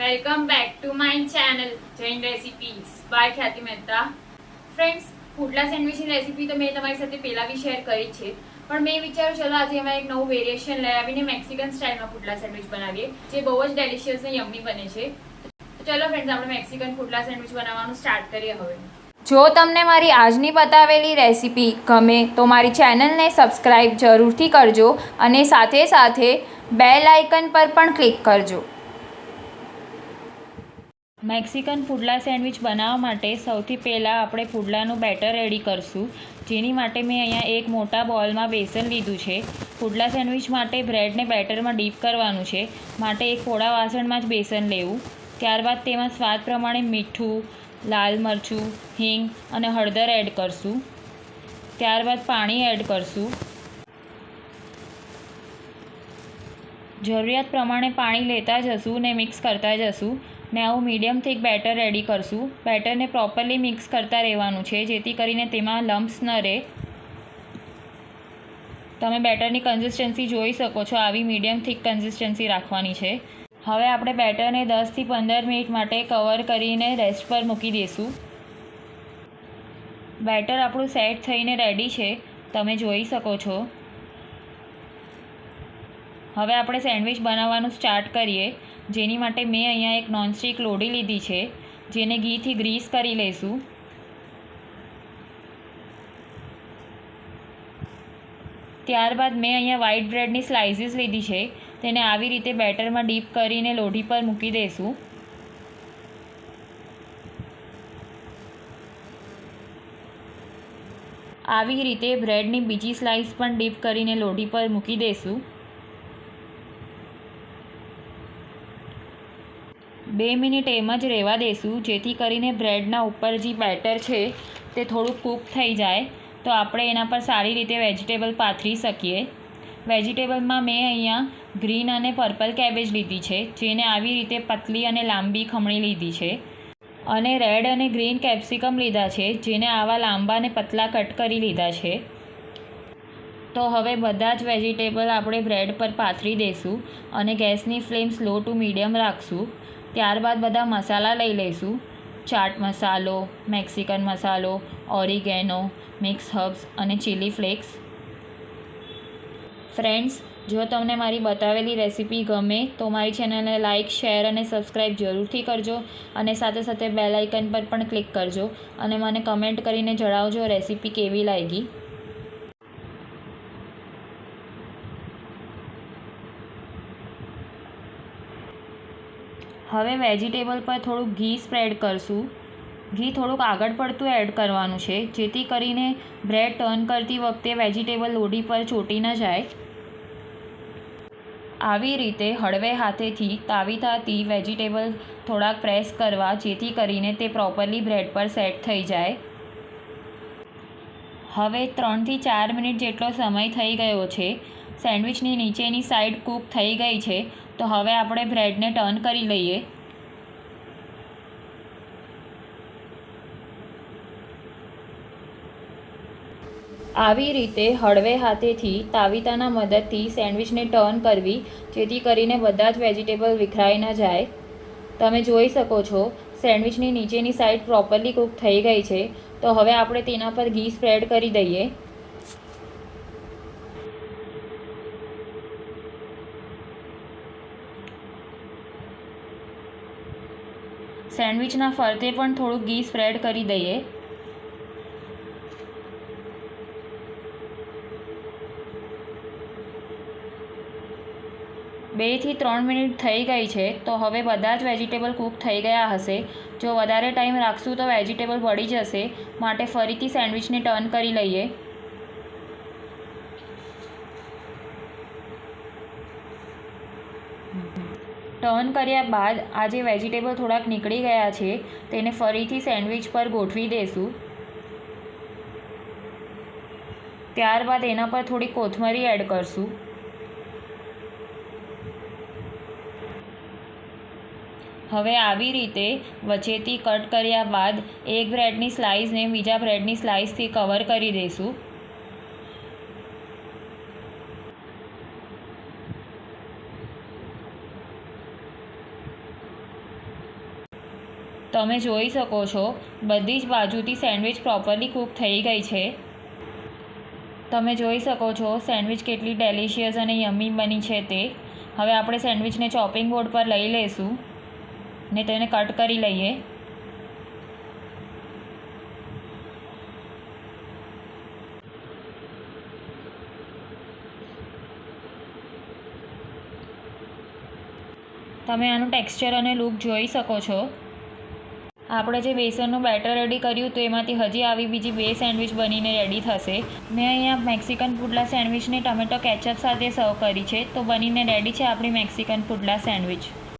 Welcome back to my channel Jain recipes by Khyati Mehta. Friends, પુડલા સેન્ડવિચની recipe તો મેં તમારી સાથે પહેલા બી શેર કરી છે, પણ મેં વિચાર્યું ચલો આજે એમાં એક નવું વેરિએશન લઈ આવીને મેક્સિકન સ્ટાઇલમાં પુડલા સેન્ડવિચ બનાવીએ, જે બહુ જ ડેલિશિયસ અને યમ્મી બને છે. તો ચલો ફ્રેન્ડ્સ, આપણે મેક્સિકન પુડલા સેન્ડવિચ બનાવવાનું સ્ટાર્ટ કરીએ હવે. જો તમને મારી આજની બતાવેલી રેસીપી ગમે તો મારી ચેનલને સબસ્ક્રાઈબ જરૂરથી કરજો અને સાથે સાથે બેલ આઇકન પર પણ ક્લિક કરજો. મેક્સિકન પુડલા સેન્ડવિચ બનાવવા માટે સૌથી પહેલાં આપણે પુડલાનું બેટર રેડી કરશું, જેની માટે મેં અહીંયા એક મોટા બોલમાં બેસન લીધું છે. પુડલા સેન્ડવિચ માટે બ્રેડને બેટરમાં ડીપ કરવાનું છે, માટે એક પોળા વાસણમાં જ બેસન લેવું. ત્યારબાદ તેમાં સ્વાદ પ્રમાણે મીઠું, લાલ મરચું, હિંગ અને હળદર એડ કરશું. ત્યારબાદ પાણી એડ કરશું. જરૂરિયાત પ્રમાણે પાણી લેતા જશું ને મિક્સ કરતા જશું ને આવું મીડિયમ થીક બેટર રેડી કરશું. બેટરને પ્રોપરલી મિક્સ કરતા રહેવાનું છે, જેથી કરીને તેમાં લમ્પ્સ ન રહે. તમે બેટરની કન્સિસ્ટન્સી જોઈ શકો છો, આવી મીડિયમ થીક કન્સિસ્ટન્સી રાખવાની છે. હવે આપણે બેટરને 10થી 15 મિનિટ માટે કવર કરીને રેસ્ટ પર મૂકી દઈશું. બેટર આપણું સેટ થઈને રેડી છે, તમે જોઈ શકો છો. હવે આપણે સેન્ડવિચ બનાવવાનું સ્ટાર્ટ કરીએ, જેની માટે મેં અહીંયા એક નોનસ્ટિક લોઢી લીધી છે, જેને ઘીથી ગ્રીસ કરી લઈશું. ત્યારબાદ મેં અહીંયા વ્હાઈટ બ્રેડની સ્લાઇસીસ લીધી છે, તેને આવી રીતે બેટરમાં ડીપ કરીને લોઢી પર મૂકી દઈશું. આવી રીતે બ્રેડની બીજી સ્લાઇસ પણ ડીપ કરીને લોઢી પર મૂકી દઈશું. 2 મિનિટ એમ જ રહેવા દઈશું, જેથી કરીને બ્રેડના ઉપર જે બેટર છે તે થોડું કૂક થઈ જાય, તો આપણે એના પર સારી રીતે વેજીટેબલ પાથરી શકીએ. વેજીટેબલમાં મેં અહીંયા ગ્રીન અને પર્પલ કેબેજ લીધી છે, જેને આવી રીતે પતલી અને લાંબી ખમણી લીધી છે, અને રેડ અને ગ્રીન કેપ્સિકમ લીધા છે, જેને આવા લાંબા અને પતલા કટ કરી લીધા છે. તો હવે બધા જ વેજીટેબલ આપણે બ્રેડ પર પાથરી દઈશું અને ગેસની ફ્લેમ સ્લો ટુ મીડિયમ રાખશું. ત્યારબાદ બધા મસાલા લઈ લઈશું. ચાટ મસાલો, મેક્સિકન મસાલો, ઓરિગેનો, મિક્સ હર્બ્સ અને ચીલી ફ્લેક્સ. ફ્રેન્ડ્સ, જો તમને મારી બતાવેલી રેસીપી ગમે તો મારી ચેનલને લાઇક, શેર અને સબસ્ક્રાઈબ જરૂરથી કરજો, અને સાથે સાથે બેલ આઇકન પર પણ ક્લિક કરજો અને મને કમેન્ટ કરીને જણાવજો રેસીપી કેવી લાગી. હવે વેજીટેબલ પર થોડુંક ઘી સ્પ્રેડ કરશું. ઘી થોડુંક આગળ પડતું એડ કરવાનું છે, જેથી કરીને બ્રેડ ટર્ન કરતી વખતે વેજીટેબલ લોઢી પર ચોંટી ન જાય. આવી રીતે હળવે હાથેથી તાવીતાથી વેજીટેબલ થોડાક પ્રેસ કરવા, જેથી કરીને તે પ્રોપરલી બ્રેડ પર સેટ થઈ જાય. હવે 3થી 4 મિનિટ જેટલો સમય થઈ ગયો છે. સેન્ડવિચની નીચેની સાઈડ કૂક થઈ ગઈ છે, તો હવે આપણે બ્રેડને ટર્ન કરી લઈએ. આવી રીતે હળવે હાથેથી તાવીતાના મદદથી સેન્ડવિચને ટર્ન કરવી, જેથી કરીને બધા જ વેજીટેબલ વિખરાઈ ન જાય. તમે જોઈ શકો છો, સેન્ડવિચની નીચેની સાઈડ પ્રોપરલી કૂક થઈ ગઈ છે, તો હવે આપણે તેના પર ઘી સ્પ્રેડ કરી દઈએ. સેન્ડવિચના ફરતે પણ થોડુંક ઘી સ્પ્રેડ કરી દઈએ. બેથી 3 મિનિટ થઈ ગઈ છે, તો હવે બધા જ વેજીટેબલ કૂક થઈ ગયા હશે. જો વધારે ટાઈમ રાખશું તો વેજીટેબલ બળી જશે, માટે ફરીથી સેન્ડવિચને ટર્ન કરી લઈએ. ટર્ન કર્યા બાદ આ જે વેજીટેબલ થોડાક નીકળી ગયા છે, તેને ફરીથી સેન્ડવિચ પર ગોઠવી દઈશું. ત્યારબાદ એના પર થોડી કોથમરી એડ કરશું. હવે આવી રીતે વચ્ચેથી કટ કર્યા બાદ એક બ્રેડની સ્લાઇસને બીજા બ્રેડની સ્લાઇસથી કવર કરી દઈશું. તમે જોઈ શકો છો બધી જ બાજુથી સેન્ડવિચ પ્રોપરલી કૂક થઈ ગઈ છે. તમે જોઈ શકો છો સેન્ડવિચ કેટલી ડેલિશિયસ અને યમી બની છે તે. હવે આપણે સેન્ડવિચને ચોપિંગ બોર્ડ પર લઈ લઈશું ને તેને કટ કરી લઈએ. તમે આનું ટેક્સચર અને લુક જોઈ શકો છો. આપણે જે બેસનનું બેટર રેડી કર્યું તો એમાંથી હજી આવી બીજી 2 સેન્ડવિચ બનીને રેડી થશે. મેં અહીંયા મેક્સિકન પુડલા સેન્ડવિચને ટમેટો કેચઅપ સાથે સર્વ કરી છે. તો બનીને રેડી છે આપણી મેક્સિકન પુડલા સેન્ડવિચ.